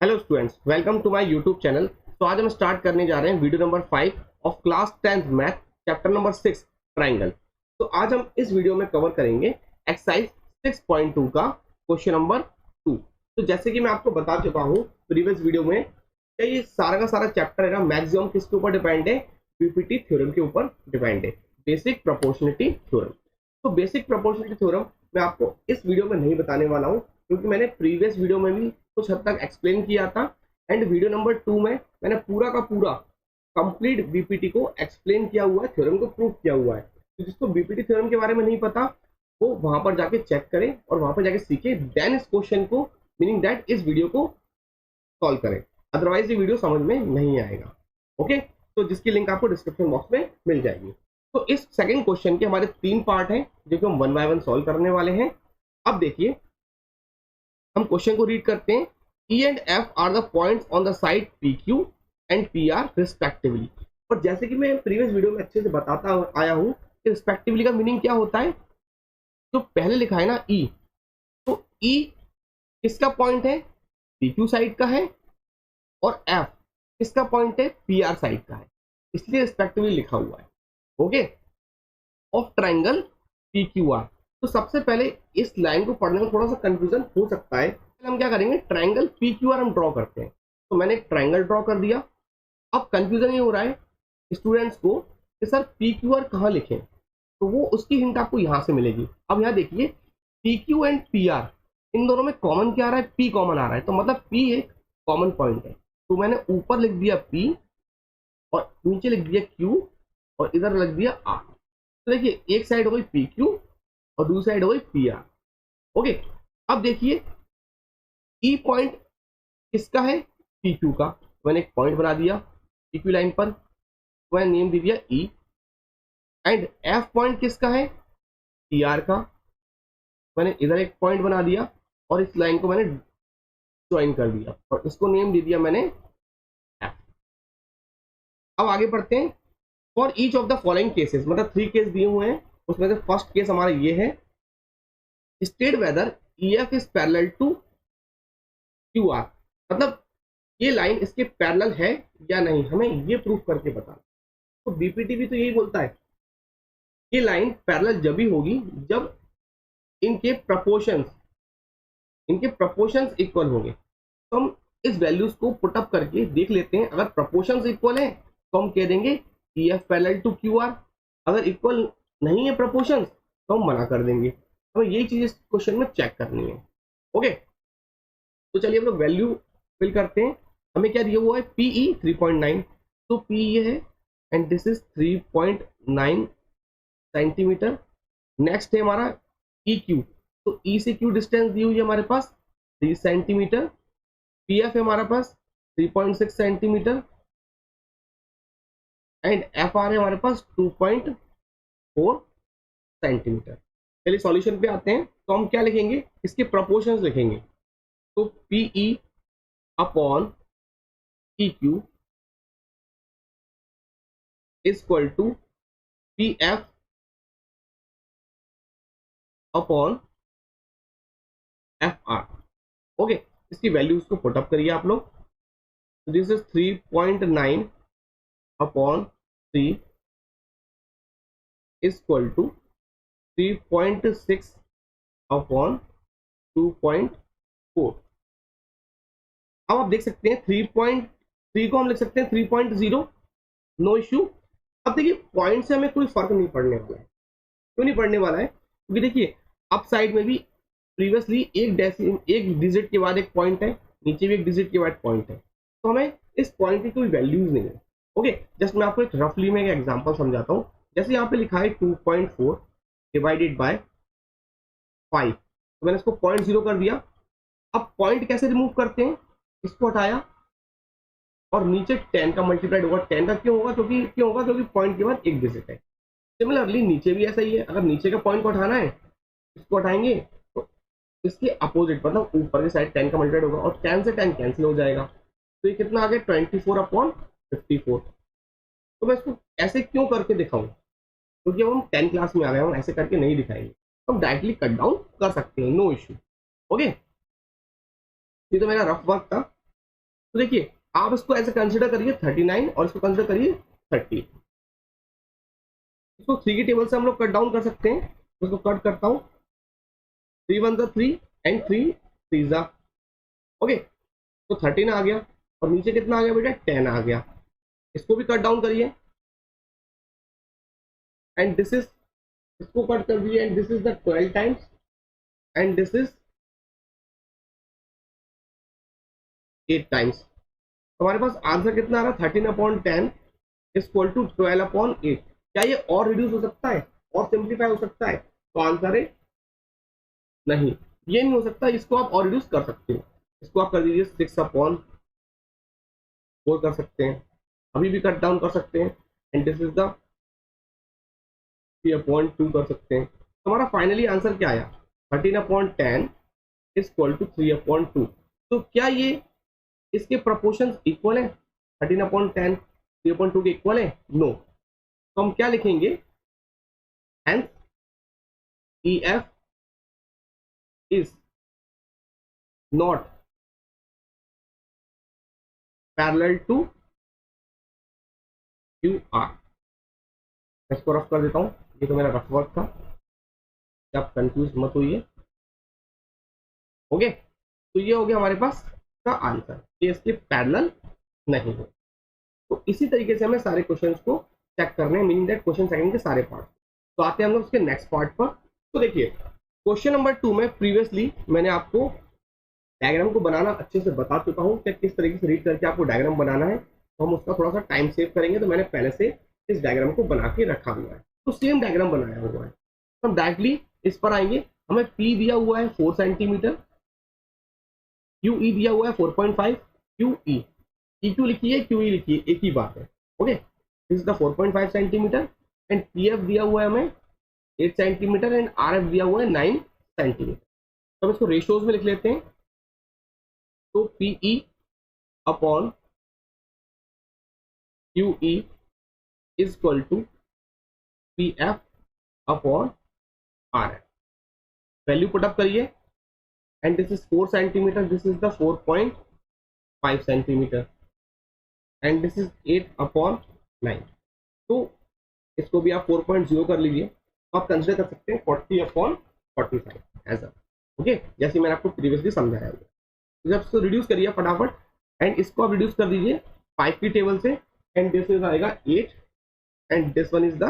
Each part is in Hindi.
Hello students, welcome to my YouTube channel. तो आज हम स्टार्ट करने जा रहे हैं video number 5 of class 10th math chapter number 6 triangle. तो आज हम इस वीडियो में कवर करेंगे एक्सरसाइज 6.2 का क्वेश्चन नंबर 2। तो जैसे कि मैं आपको बता चुका हूँ प्रीवियस वीडियो में कि ये सारा का सारा चैप्टर है ना मैक्सिमम किसके ऊपर डिपेंड है, पीपीटी थ्योरम के ऊपर डिपेंड है, बेसिक प्रोपोर्शनलिटी थ्योरम। तो बेसिक प्रोपोर्शनलिटी थ्योरम मैं आपको इस वीडियो में नहीं बताने वाला हूँ क्योंकि मैंने प्रीवियस वीडियो में भी कुछ हद तक एक्सप्लेन किया था एंड वीडियो नंबर 2 में मैंने पूरा का पूरा कंप्लीट बीपीटी को एक्सप्लेन किया हुआ है, थ्योरम को प्रूव किया हुआ है। तो जिसको बीपीटी थ्योरम के बारे में नहीं पता वो वहां पर जाके चेक करे और वहां पर जाके सीखे, देन इस क्वेश्चन को मीनिंग दैट इस वीडियो को सॉल्व करें, अदरवाइज ये वीडियो समझ में नहीं आएगा। ओके, तो जिसकी लिंक आपको डिस्क्रिप्शन बॉक्स में मिल जाएगी। तो इस सेकंड क्वेश्चन के हमारे 3 पार्ट हैं जो कि हम 1 बाय 1 सॉल्व करने वाले हैं। अब देखिए, हम क्वेश्चन को रीड करते हैं। E and F are the points on the side PQ and PR respectively। और जैसे कि मैं प्रीवियस वीडियो में अच्छे से बताता आया हूं कि रिस्पेक्टिवली का मीनिंग क्या होता है। तो पहले लिखा है ना E, तो E किसका पॉइंट है, PQ साइड का है, और F किसका पॉइंट है, PR साइड का है, इसलिए रिस्पेक्टिवली लिखा हुआ है। Okay, of triangle PQR। तो सबसे पहले इस लाइन को पढ़ने में थोड़ा सा कंफ्यूजन हो सकता है। हम क्या करेंगे, ट्राइंगल PQR हम ड्रॉ करते हैं। तो मैंने एक ट्राइंगल ड्रॉ कर दिया। अब कंफ्यूजन ये हो रहा है स्टूडेंट्स को कि सर PQR कहाँ लिखें, तो वो उसकी हिंट आपको यहाँ से मिलेगी। अब यहाँ देखिए, PQ एंड PR इन दोनों में कॉमन क्या आ रहा है, P कॉमन आ रहा है, तो मतलब P एक कॉमन पॉइंट है। तो मैंने ऊपर लिख दिया P और नीचे लिख दिया Q और इधर लिख दिया R। तो देखिए, एक साइड हो गई PQ और दूसरी साइड हो गई PR। ओके, अब देखिए ई पॉइंट किसका है, PQ का। मैंने एक पॉइंट बना दिया PQ लाइन पर, मैंने नेम दे दिया E। एंड F पॉइंट किसका है, PR का। मैंने इधर एक पॉइंट बना दिया और इस लाइन को मैंने ज्वाइन कर दिया और इसको नेम दे दिया मैंने F। अब आगे बढ़ते हैं। For each of the following cases, मतलब 3 केस दिए हुए हैं, उसमें से फर्स्ट केस हमारा ये है, state whether EF is parallel to QR। मतलब ये लाइन इसके पैरेलल है या नहीं, हमें ये प्रूफ करके बताना। तो बीपीटी भी तो यही बोलता है, ये लाइन पैरेलल जब भी होगी जब इनके प्रपोर्शंस इक्वल होंगे। तो हम इस वैल्यूज को पुटअप करके देख लेते हैं। अगर प्रपोर्शंस इक्वल है तो हम कह देंगे EF पैरेलल टू QR। अगर इक्वल नहीं है प्रपोर्शंस तो हम मना कर देंगे। हमें यही चीज इस क्वेश्चन में चेक करनी है। ओके, तो चलिए हम लोग वैल्यू फिल करते हैं। हमें क्या दिया हुआ है, PE 3.9, तो P ये है and this is 3.9 centimetre. Next है हमारा EQ, तो E से Q डिस्टेंस दी हुई है हमारे पास 3 सेंटीमीटर। PF है हमारे पास 3.6 सेंटीमीटर एंड FR है हमारे पास 2.4 सेंटीमीटर। चलिए सॉल्यूशन पे आते हैं। तो हम क्या लिखेंगे, इसके प्रोपोर्शंस लिखेंगे। तो PE upon EQ is equal to PF upon FR। Okay, इसकी वैल्यूज को पुटअप करिए आप लोग। This is 3.9 upon 3 is equal to 3.6 upon 2.4। अब आप देख सकते हैं 3.3 को हम लिख सकते हैं 3.0, नो इश्यू। अब देखिए, पॉइंट से हमें कोई फर्क नहीं पड़ने वाला है। क्यों नहीं पड़ने वाला है, क्योंकि देखिए अप साइड में भी प्रीवियसली एक डिजिट के बाद एक पॉइंट है, नीचे भी एक डिजिट के बाद पॉइंट है, तो हमें इस पॉइंट की कोई वैल्यूज नहीं है। ओके, जस्ट मैं आपको एक रफली में एक एग्जांपल समझाता हूँ। जैसे यहाँ पे लिखा है 2.4 डिवाइडेड बाय 5, तो मैंने इसको 0.0 कर दिया। अब पॉइंट कैसे रिमूव करते हैं, इसको हटाया और नीचे 10 का मल्टीप्लाइड होगा। 10 का क्यों होगा, क्योंकि पॉइंट के बाद एक डिजिट है। सिमिलरली नीचे भी ऐसा ही है, अगर नीचे का पॉइंट को हटाना है इसको हटाएंगे तो इसके अपोजिट मतलब ऊपर की साइड 10 का मल्टीप्लाइड होगा और 10 से 10 कैंसिल हो जाएगा। तो ये कितना आ गया, 24 अपॉन 54। तो मैं इसको ऐसे क्यों करके दिखाऊं, क्योंकि अब हम 10 क्लास में आ गए, हम ऐसे करके नहीं दिखाएंगे, हम डायरेक्टली कट डाउन कर सकते हैं, नो इश्यू। ओके, ये तो मेरा रफ वर्क था। तो देखिए आप इसको ऐसे कंसिडर करिए 39 और इसको कंसिडर करिए 30। इसको 3 की टेबल से हम लोग कट डाउन कर सकते हैं। इसको कट करता हूँ, 3 1 3 एंड 3 3 ओके। तो 13 आ गया और नीचे कितना आ गया बेटा 10 आ गया। इसको भी कट डाउन करिए एंड दिस इज, इसको कट कर दिए and this is the 12 times and this is 8 times. हमारे पास आंसर कितना आ रहा है 13/10 इक्वल टू 12/8। क्या ये और रिड्यूस हो सकता है और सिंप्लीफाई हो सकता है? तो आंसर है नहीं, ये नहीं हो सकता। इसको आप और रिड्यूस कर सकते हो, इसको आप कर दीजिए 6/4 कर सकते हैं, अभी भी कट डाउन कर सकते हैं एंड दिस इज द 3/2 कर सकते हैं। तो हमारा फाइनली आंसर क्या आया 13/10 इक्वल टू 3/2। तो क्या ये इसके प्रोपोर्शंस इक्वल है? 13/10 3/2 के इक्वल है? नो। तो हम क्या लिखेंगे, hence EF is not parallel to QR। इसको रफ कर देता हूं, ये तो मेरा रफ वर्क था, आप कंफ्यूज मत होइए। ओके, तो ये हो गया हमारे पास का आंसर, ये इसके पैरेलल नहीं है। तो इसी तरीके से हमें सारे क्वेश्चंस को चेक करने हैं, मीनिंग दैट क्वेश्चन सेकंड के सारे पार्ट। तो आते हैं हम लोग उसके नेक्स्ट पार्ट पर। तो देखिए क्वेश्चन नंबर 2 में प्रीवियसली मैंने आपको डायग्राम को बनाना अच्छे से बता चुका हूँ कि किस तरीके से रीड करके आपको डायग्राम बनाना है। तो हम उसका थोड़ा सा टाइम सेव करेंगे, तो मैंने पहले से इस डायग्राम को बना के रखा हुआ है। तो सेम डायग्राम बनाया हुआ है, तो हम डायरेक्टली इस पर आएंगे। हमें P दिया हुआ है 4 सेंटीमीटर, QE दिया हुआ है 4.5, QE EQ लिखिए QE लिखिए एक ही बात है। Okay, this is the 4.5 centimetre and PF दिया हुआ है हमें 8 सेंटीमीटर एंड RF दिया हुआ है 9 सेंटीमीटर। तो हम इसको रेशियोज में लिख लेते हैं। तो PE upon QE is equal to PF upon RF। Value put up करिए and this is 4 centimetre, this is the 4.5 centimetre and this is 8/9। तो इसको भी आप 4.0 कर लीजिए, तो आप कंसिडर कर सकते हैं 40/45 एज अ। ओके, जैसे मैंने आपको प्रीवियसली समझाया हुआ। जब इसको रिड्यूस करिए फटाफट एंड इसको आप रिड्यूस कर दीजिए 5 की टेबल से एंड दिस इज आएगा 8 and this one is the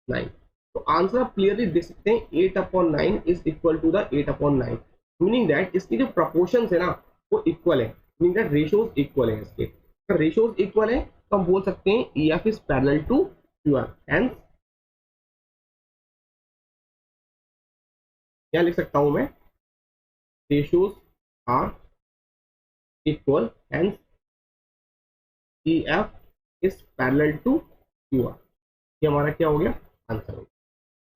9। तो आंसर आप क्लियरली देख सकते हैं 8/9 is equal to the 8/9, meaning that इसकी जो प्रपोर्शंस है ना वो इक्वल है, मीनिंग दैट रेशियोज इक्वल है। इसके अगर रेशियोज इक्वल है तो हम बोल सकते हैं EF is parallel to QR। Hence क्या लिख सकता हूं मैं, ratios are equal hence EF is parallel to QR। ये हमारा क्या हो गया आंसर हो गया।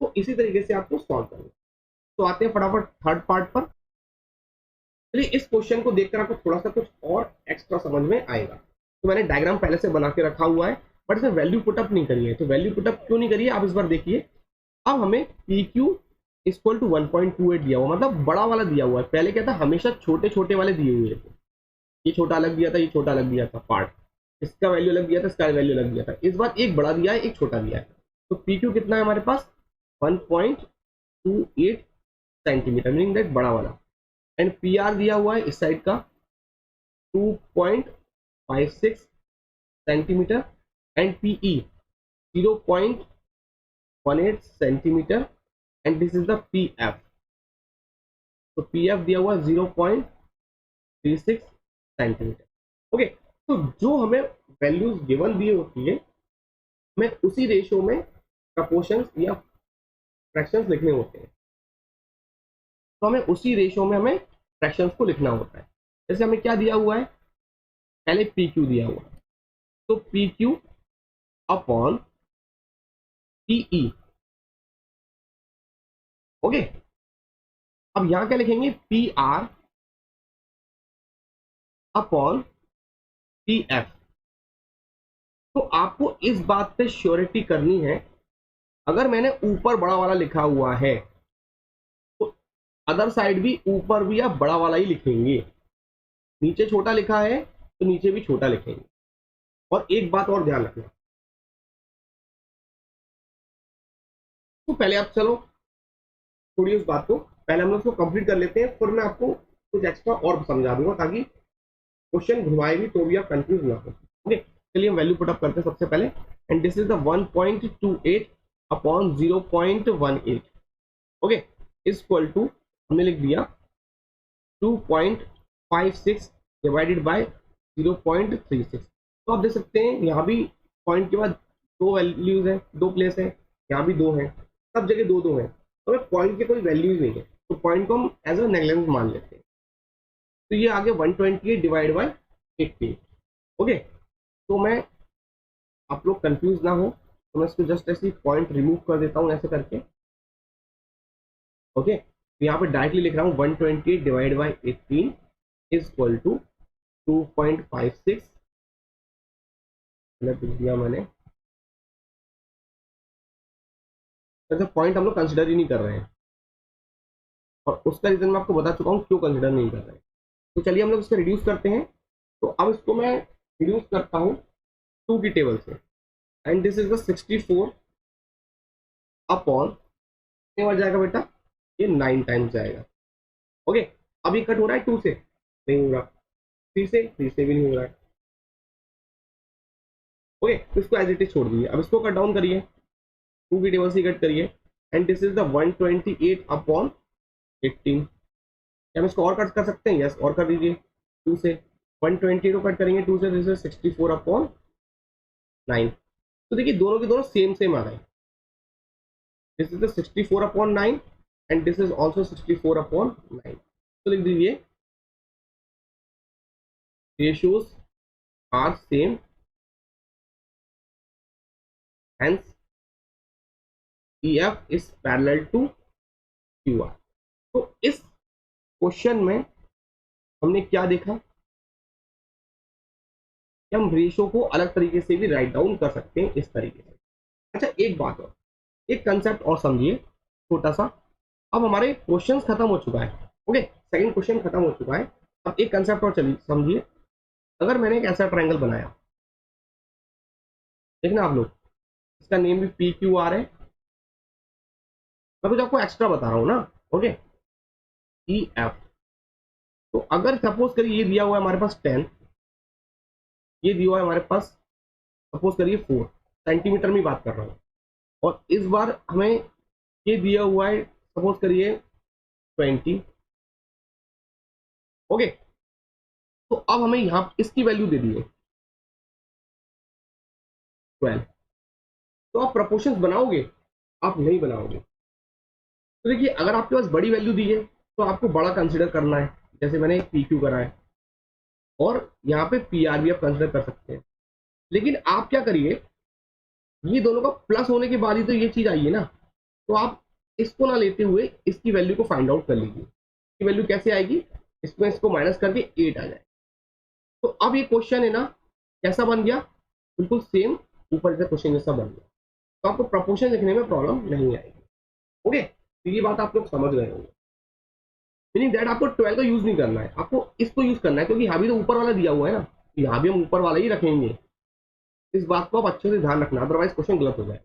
तो इसी तरीके से आपको सॉल्व करना। तो आते हैं फटाफट थर्ड पार्ट पर। चलिए इस क्वेश्चन को देखकर आपको थोड़ा सा कुछ और एक्स्ट्रा समझ में आएगा। तो मैंने डायग्राम पहले से बना के रखा हुआ है बट इसमें वैल्यू पुटअप नहीं करी है। तो वैल्यू पुटअप क्यों नहीं करी है आप इस बार देखिए। अब हमें PQ इक्वल टू 1.28 दिया हुआ, मतलब बड़ा वाला दिया हुआ है। पहले क्या था, हमेशा छोटे छोटे वाले दिए हुए थे। ये छोटा अलग दिया था, ये छोटा अलग दिया था पार्ट, इसका वैल्यू अलग दिया था, इसका वैल्यू अलग दिया था। इस बार एक बड़ा दिया है एक छोटा दिया है। तो PQ कितना है हमारे पास 1.28 सेंटीमीटर, मीनिंग दैट बड़ा वाला। एंड PR दिया हुआ है इस साइड का 2.56 centimetre and PE 0.18 centimetre and this is the PF। तो PF दिया हुआ 0.36 सेंटीमीटर। ओके, तो जो हमें वैल्यूज गिवन दी होती है हमें उसी रेशियो में प्रपोर्शंस या फ्रैक्शंस लिखने होते हैं। तो हमें उसी रेशियो में हमें फ्रैक्शंस को लिखना होता है। जैसे हमें क्या दिया हुआ है, पहले PQ दिया हुआ है, तो PQ अपॉन PE। ओके, अब यहां क्या लिखेंगे PR अपॉन PF। तो आपको इस बात पे श्योरिटी करनी है, अगर मैंने ऊपर बड़ा वाला लिखा हुआ है तो अदर साइड भी ऊपर भी आप बड़ा वाला ही लिखेंगे। नीचे छोटा लिखा है तो नीचे भी छोटा लिखेंगे। और एक बात और ध्यान रखना, तो पहले आप चलो थोड़ी उस बात को पहले हम लोग उसको कंप्लीट कर लेते हैं, फिर मैं आपको कुछ एक्स्ट्रा और समझा दूंगा ताकि क्वेश्चन घुमाए भी तो भी आप कंफ्यूज ना हो। ओके, चलिए हम वैल्यू पुट अप करते हैं सबसे पहले। And this is the 1.28 upon 0.18। Okay, is equal to हमने लिख दिया 2.56 डिवाइडेड बाय 0.36। तो आप देख सकते हैं यहाँ भी पॉइंट के बाद दो वैल्यूज हैं, दो प्लेस है, यहाँ भी दो हैं, सब जगह दो दो हैं, तो पॉइंट के कोई वैल्यूज नहीं है, तो पॉइंट को हम एज अ नेगलेंस मान लेते हैं। तो ये आगे 128 डिवाइड बाय 80। ओके, तो मैं आप लोग कंफ्यूज ना हो तो मैं इसको जस्ट ऐसे पॉइंट रिमूव कर देता हूँ ऐसे करके। ओके, तो यहाँ पे डायरेक्टली लिख रहा हूँ 128 divide by 18 is equal to 2.56 लिख दिया मैंने। ऐसे पॉइंट हम लोग कंसिडर ही नहीं कर रहे हैं, और उसका रीजन मैं आपको बता चुका हूँ क्यों कंसिडर नहीं कर रहे हैं। तो चलिए हम लोग इसको रिड्यूस करते हैं। तो अब इसको मैं रिड्यूस करता हूँ 2 की टेबल से, and this is the 64 upon कितने बार जाएगा बेटा, ये 9 टाइम्स जाएगा। ओके, अब ये कट हो रहा है 2 से, नहीं हो रहा, 3 से भी नहीं हो रहा है। ओके, तो इसको एज इट इज छोड़ दीजिए। अब इसको कट डाउन करिए, 2 की टेबल से कट करिए, and this is the 128 upon 18। क्या हम इसको और कट कर सकते हैं? यस, और कर दीजिए 2 से। 120 को कट करेंगे 2 से, दिस इज 64 अपॉन 9। तो देखिए दोनों के दोनों सेम सेम आ रहे हैं। This is the 64 upon 9 and this is also 64 upon 9। तो लिख दीजिए ratios are same, hence EF is parallel to QR। तो इस क्वेश्चन में हमने क्या देखा कि हम रेशो को अलग तरीके से भी राइट डाउन कर सकते हैं, इस तरीके से। अच्छा, एक बात और, एक कंसेप्ट और समझिए छोटा सा। अब हमारे क्वेश्चंस खत्म हो चुका है। ओके, सेकंड क्वेश्चन खत्म हो चुका है। अब एक कंसेप्ट और चलिए समझिए। अगर मैंने एक ऐसा ट्रायंगल बनाया, देखना आप लोग, इसका नेम भी पी क्यू आर है, मैं कुछ आपको एक्स्ट्रा बता रहा हूँ ना। Okay, E F. तो अगर सपोज करिए ये दिया हुआ है हमारे पास 10, ये दिया हुआ है हमारे पास सपोज करिए 4 सेंटीमीटर में बात कर रहा हूँ, और इस बार हमें ये दिया हुआ है सपोज करिए 20। ओके, तो अब हमें यहाँ इसकी वैल्यू दे दी है 12। तो आप प्रपोर्शंस बनाओगे? आप नहीं बनाओगे। तो देखिए अगर आपके पास बड़ी वैल्यू दी है तो आपको बड़ा कंसिडर करना है, जैसे मैंने पी क्यू करा है, और यहाँ पे पी आर भी आप कंसिडर कर सकते हैं। लेकिन आप क्या करिए, ये दोनों का प्लस होने के बाद ही तो ये चीज आई है ना, तो आप इसको ना लेते हुए इसकी वैल्यू को फाइंड आउट कर लीजिए। इसकी वैल्यू कैसे आएगी, इसमें इसको माइनस करके 8 आ जाए। तो अब ये क्वेश्चन है ना कैसा बन गया, बिल्कुल सेम ऊपर जैसा क्वेश्चन जैसा बन गया। तो आपको प्रपोर्शन लिखने में प्रॉब्लम नहीं आएगी। ओके, तो ये बात आप लोग समझ गए होंगे। मीनिंग दैट आपको 12 का यूज नहीं करना है, आपको इसको यूज करना है, क्योंकि यहाँ भी तो ऊपर वाला दिया हुआ है ना, यहाँ भी हम ऊपर वाला ही रखेंगे। इस बात को आप अच्छे से ध्यान रखना, अदरवाइज क्वेश्चन गलत हो जाए।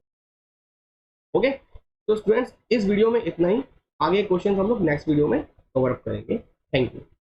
ओके, तो स्टूडेंट्स इस वीडियो में इतना ही। आगे क्वेश्चन हम लोग नेक्स्ट वीडियो में कवर अप करेंगे। Thank you.